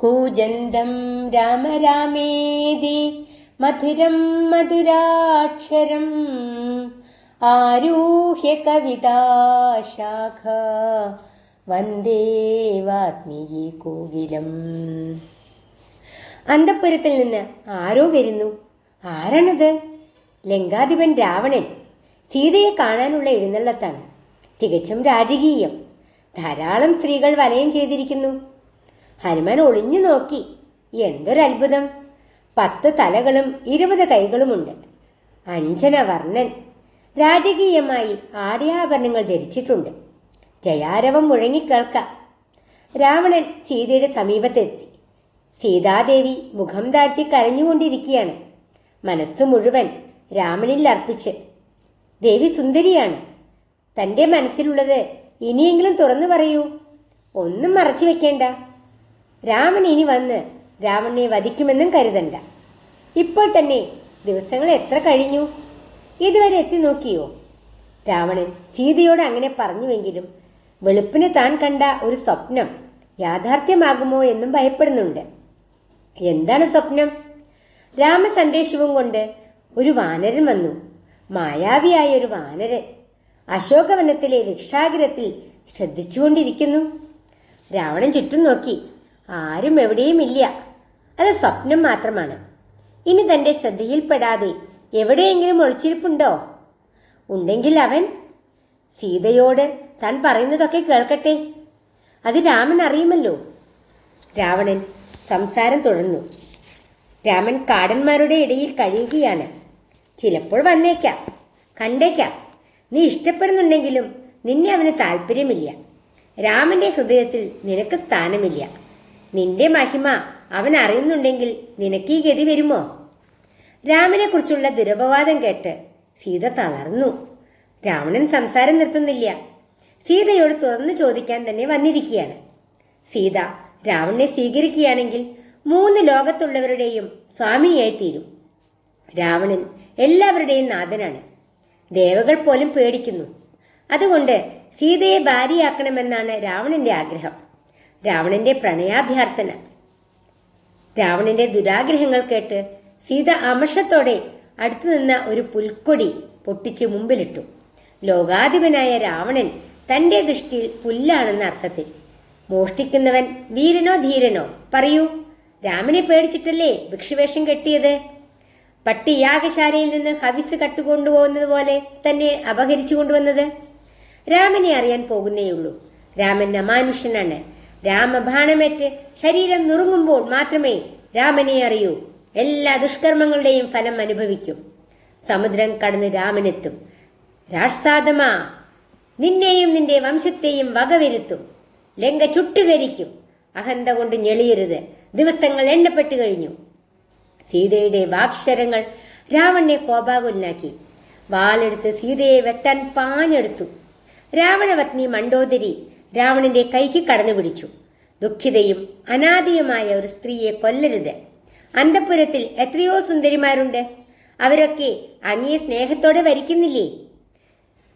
കൂജന്തം രാമ രാമേതി മധുരം മധുരാക്ഷരം ആരൂഹ്യ കവിതാശാഖ വന്ദേ വാത്മീകി കോകിലം. അന്തഃപുരത്തിൽ നിന്ന് ആരോ വരുന്നു. ആരാണത്? ലങ്കാധിപൻ രാവണൻ. സീതയെ കാണാനുള്ള എഴുന്നള്ളത്താണ്. തികച്ചും രാജകീയം. ധാരാളം സ്ത്രീകൾ വലയം ചെയ്തിരിക്കുന്നു. ഹനുമാൻ ഒളിഞ്ഞു നോക്കി. എന്തൊരത്ഭുതം! 10 തലകളും 20 കൈകളുമുണ്ട്. അഞ്ജനവർണ്ണൻ. രാജകീയമായി ആടയാഭരണങ്ങൾ ധരിച്ചിട്ടുണ്ട്. ജയാരവം മുഴങ്ങിക്കേൾക്കാം. രാവണൻ സീതയുടെ സമീപത്തെത്തി. സീതാദേവി മുഖം താഴ്ത്തി കരഞ്ഞുകൊണ്ടിരിക്കുകയാണ്. മനസ്സ് മുഴുവൻ രാമനിൽ അർപ്പിച്ച്. ദേവി സുന്ദരിയാണ്. തന്റെ മനസ്സിലുള്ളത് ഇനിയെങ്കിലും തുറന്നു പറയൂ. ഒന്നും മറച്ചു വെക്കേണ്ട. രാമൻ ഇനി വന്ന് രാവണനെ വധിക്കുമെന്നും കരുതണ്ട. ഇപ്പോൾ തന്നെ ദിവസങ്ങൾ എത്ര കഴിഞ്ഞു? ഇതുവരെ എത്തി നോക്കിയോ? രാവണൻ സീതയോട് അങ്ങനെ പറഞ്ഞുവെങ്കിലും വെളുപ്പിന് താൻ കണ്ട ഒരു സ്വപ്നം യാഥാർത്ഥ്യമാകുമോ എന്നും ഭയപ്പെടുന്നുണ്ട്. എന്താണ് സ്വപ്നം? രാമസന്ദേശവും കൊണ്ട് ഒരു വാനരൻ വന്നു. മായാവിയായ ഒരു വാനരൻ അശോകവനത്തിലെ വൃക്ഷാഗ്രത്തിൽ ശ്രദ്ധിച്ചുകൊണ്ടിരിക്കുന്നു. രാവണൻ ചുറ്റും നോക്കി. ആരും എവിടെയുമില്ല. അത് സ്വപ്നം മാത്രമാണ്. ഇനി തന്റെ ശ്രദ്ധയിൽപ്പെടാതെ എവിടെയെങ്കിലും ഒളിച്ചിരിപ്പുണ്ടോ? ഉണ്ടെങ്കിൽ അവൻ സീതയോട് താൻ പറയുന്നതൊക്കെ കേൾക്കട്ടെ. അത് രാമൻ അറിയുമല്ലോ. രാവണൻ സംസാരം തുടർന്നു. രാമൻ കാടന്മാരുടെ ഇടയിൽ കഴിയുകയാണ്. ചിലപ്പോൾ വന്നേക്കാം, കണ്ടേക്കാം. നീ ഇഷ്ടപ്പെടുന്നുണ്ടെങ്കിലും നിന്നെ അവന് താല്പര്യമില്ല. രാമന്റെ ഹൃദയത്തിൽ നിനക്ക് സ്ഥാനമില്ല. നിന്റെ മഹിമ അവൻ അറിയുന്നുണ്ടെങ്കിൽ നിനക്ക് ഈ ഗതി വരുമോ? രാമനെ കുറിച്ചുള്ള ദുരപവാദം കേട്ട് സീത തളർന്നു. രാവണൻ സംസാരം നിർത്തുന്നില്ല. സീതയോട് തുറന്നു ചോദിക്കാൻ തന്നെ വന്നിരിക്കുകയാണ്. സീത രാവണനെ സ്വീകരിക്കുകയാണെങ്കിൽ 3 ലോകത്തുള്ളവരുടെയും സ്വാമിനിയായി തീരും. രാവണൻ എല്ലാവരുടെയും നാഥനാണ്. ദേവകൾ പോലും പേടിക്കുന്നു. അതുകൊണ്ട് സീതയെ ഭാര്യയാക്കണമെന്നാണ് രാവണന്റെ ആഗ്രഹം. രാവണന്റെ പ്രണയാഭ്യർത്ഥന. രാവണന്റെ ദുരാഗ്രഹങ്ങൾ കേട്ട് സീത അമർഷത്തോടെ അടുത്തു നിന്ന ഒരു പുൽക്കൊടി പൊട്ടിച്ച് മുമ്പിലിട്ടു. ലോകാധിപനായ രാവണൻ തന്റെ ദൃഷ്ടിയിൽ പുല്ലാണെന്ന അർത്ഥത്തിൽ. മോഷ്ടിക്കുന്നവൻ വീരനോ ധീരനോ? പറയൂ. രാമനെ പേടിച്ചിട്ടല്ലേ ഭിക്ഷുവേഷം കെട്ടിയത്? പട്ടി യാഗശാലയിൽ നിന്ന് ഹവിസ് കട്ടുകൊണ്ടുപോകുന്നത് പോലെ തന്നെ അപഹരിച്ചു കൊണ്ടുവന്നത്? രാമനെ അറിയാൻ പോകുന്നേയുള്ളൂ. രാമൻ അമാനുഷ്യനാണ്. രാമബാണമേറ്റ് ശരീരം നുറുങ്ങുമ്പോൾ മാത്രമേ രാമനെ അറിയൂ. എല്ലാ ദുഷ്കർമ്മങ്ങളുടെയും ഫലം അനുഭവിക്കും. സമുദ്രം കടന്ന് രാമനെത്തും. രാഷ്ട്രാദമാ, നിന്നെയും നിന്റെ വംശത്തെയും വകവരുത്തും. ലങ്ക ചുട്ടുകരിക്കും. അഹന്ത കൊണ്ട് ഞെളിയരുത്. ദിവസങ്ങൾ എണ്ണപ്പെട്ടു കഴിഞ്ഞു. സീതയുടെ വാക്ശരങ്ങൾ രാവണനെ കോപാകുലനാക്കി. വാളെടുത്ത് സീതയെ വെട്ടാൻ പാഞ്ഞെടുത്തു. രാവണപത്നി മണ്ഡോദരി രാവണന്റെ കൈക്ക് കടന്നു പിടിച്ചു. ദുഃഖിതയും അനാദിയുമായ ഒരു സ്ത്രീയെ കൊല്ലരുത്. അന്തഃപുരത്തിൽ എത്രയോ സുന്ദരിമാരുണ്ട്. അവരൊക്കെ അങ്ങയെ സ്നേഹത്തോടെ വരിക്കുന്നില്ലേ?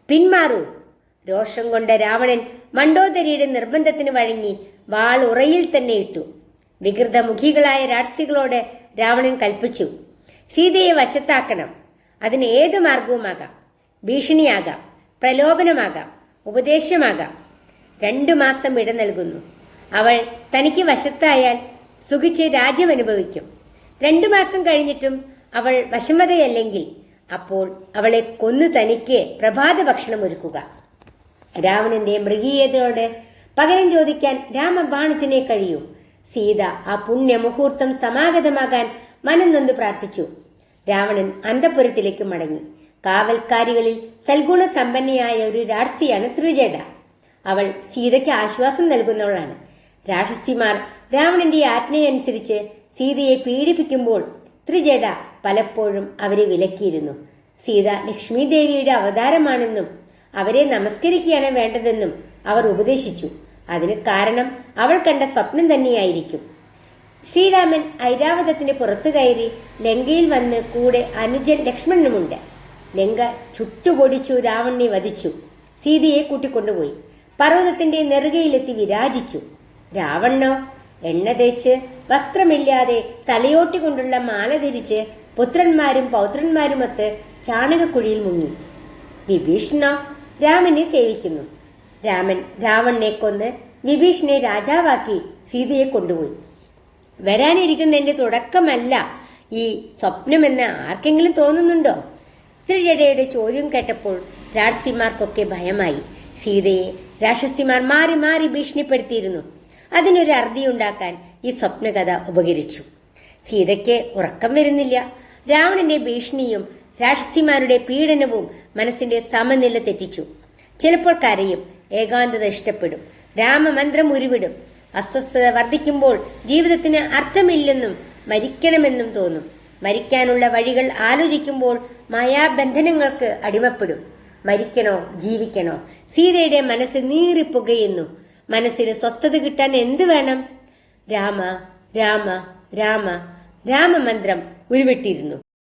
പിന്മാറൂ. രോഷം കൊണ്ട രാവണൻ മണ്ഡോദരിയുടെ നിർബന്ധത്തിന് വഴങ്ങി വാൾ ഉറയിൽ തന്നെ ഇട്ടു. വികൃതമുഖികളായ രാക്ഷസികളോട് രാവണൻ കൽപ്പിച്ചു, സീതയെ വശത്താക്കണം. അതിന് ഏതു മാർഗവുമാകാം. ഭീഷണിയാകാം, പ്രലോഭനമാകാം, ഉപദേശമാകാം. 2 മാസം ഇട നൽകുന്നു. അവൾ തനിക്ക് വശത്തായാൽ സുഖിച്ച് രാജ്യം അനുഭവിക്കും. 2 മാസം കഴിഞ്ഞിട്ടും അവൾ വശമതയല്ലെങ്കിൽ അപ്പോൾ അവളെ കൊന്നു തനിക്ക് പ്രഭാത ഭക്ഷണം ഒരുക്കുക. രാവണന്റെ മൃഗീയതയോട് പകരം ചോദിക്കാൻ രാമബാണത്തിനെ കഴിയൂ. സീത ആ പുണ്യമുഹൂർത്തം സമാഗതമാകാൻ മനം നൊന്ത് പ്രാർത്ഥിച്ചു. രാവണൻ അന്തഃപുരത്തിലേക്ക് മടങ്ങി. കാവൽക്കാരികളിൽ സൽഗുണ സമ്പന്നയായ ഒരു രാക്ഷസിയാണ് ത്രിജട. അവൾ സീതയ്ക്ക് ആശ്വാസം നൽകുന്നവളാണ്. രാക്ഷസിമാർ രാവണന്റെ ആജ്ഞയനുസരിച്ച് സീതയെ പീഡിപ്പിക്കുമ്പോൾ ത്രിജട പലപ്പോഴും അവരെ വിലക്കിയിരുന്നു. സീത ലക്ഷ്മി ദേവിയുടെ അവതാരമാണെന്നും അവരെ നമസ്കരിക്കുകയാണ് വേണ്ടതെന്നും അവർ ഉപദേശിച്ചു. അതിന് കാരണം അവൾ കണ്ട സ്വപ്നം തന്നെയായിരിക്കും. ശ്രീരാമൻ ഐരാവതത്തിന്റെ പുറത്തു കയറി ലങ്കയിൽ വന്ന് കൂടെ അനുജൻ ലക്ഷ്മണനുമുണ്ട്. ലങ്ക ചുട്ടുപൊടിച്ചു രാവണനെ വധിച്ചു. സീതയെ കൂട്ടിക്കൊണ്ടുപോയി പർവ്വതത്തിന്റെ നെറുകയിലെത്തി വിരാജിച്ചു. രാവണനോ? എണ്ണ തേച്ച് വസ്ത്രമില്ലാതെ തലയോട്ടി മാല ധരിച്ച് പുത്രന്മാരും പൗത്രന്മാരുമൊത്ത് ചാണകക്കുഴിയിൽ മുങ്ങി. വിഭീഷണ രാമനെ സേവിക്കുന്നു. രാമൻ രാവണനെ കൊന്ന് വിഭീഷണനെ രാജാവാക്കി സീതയെ കൊണ്ടുപോയി. വരാനിരിക്കുന്നതിന്റെ തുടക്കമല്ല ഈ സ്വപ്നമെന്ന് ആർക്കെങ്കിലും തോന്നുന്നുണ്ടോ? ത്രിജടയുടെ ചോദ്യം കേട്ടപ്പോൾ രാക്ഷസിമാർക്കൊക്കെ ഭയമായി. സീതയെ രാക്ഷസിമാർ മാറി മാറി ഭീഷണിപ്പെടുത്തിയിരുന്നു. അതിനൊരു അറുതിയുണ്ടാക്കാൻ ഈ സ്വപ്നകഥ ഉപകരിച്ചു. സീതയ്ക്ക് ഉറക്കം വരുന്നില്ല. രാവണന്റെ ഭീഷണിയും രാക്ഷസിമാരുടെ പീഡനവും മനസ്സിന്റെ സമനില തെറ്റിച്ചു. ചിലപ്പോൾ കരയും, ഏകാന്തത ഇഷ്ടപ്പെടും, രാമമന്ത്രം ഉരുവിടും. അസ്വസ്ഥത വർദ്ധിക്കുമ്പോൾ ജീവിതത്തിന് അർത്ഥമില്ലെന്നും മരിക്കണമെന്നും തോന്നും. മരിക്കാനുള്ള വഴികൾ ആലോചിക്കുമ്പോൾ മായാബന്ധനങ്ങൾക്ക് അടിമപ്പെടും. മരിക്കണോ ജീവിക്കണോ? സീതയുടെ മനസ്സ് നീറിപ്പുകയുന്നു. മനസ്സിന് സ്വസ്ഥത കിട്ടാൻ എന്ത് വേണം? രാമ രാമ രാമ രാമമന്ത്രം ഉരുവിട്ടിരുന്നു.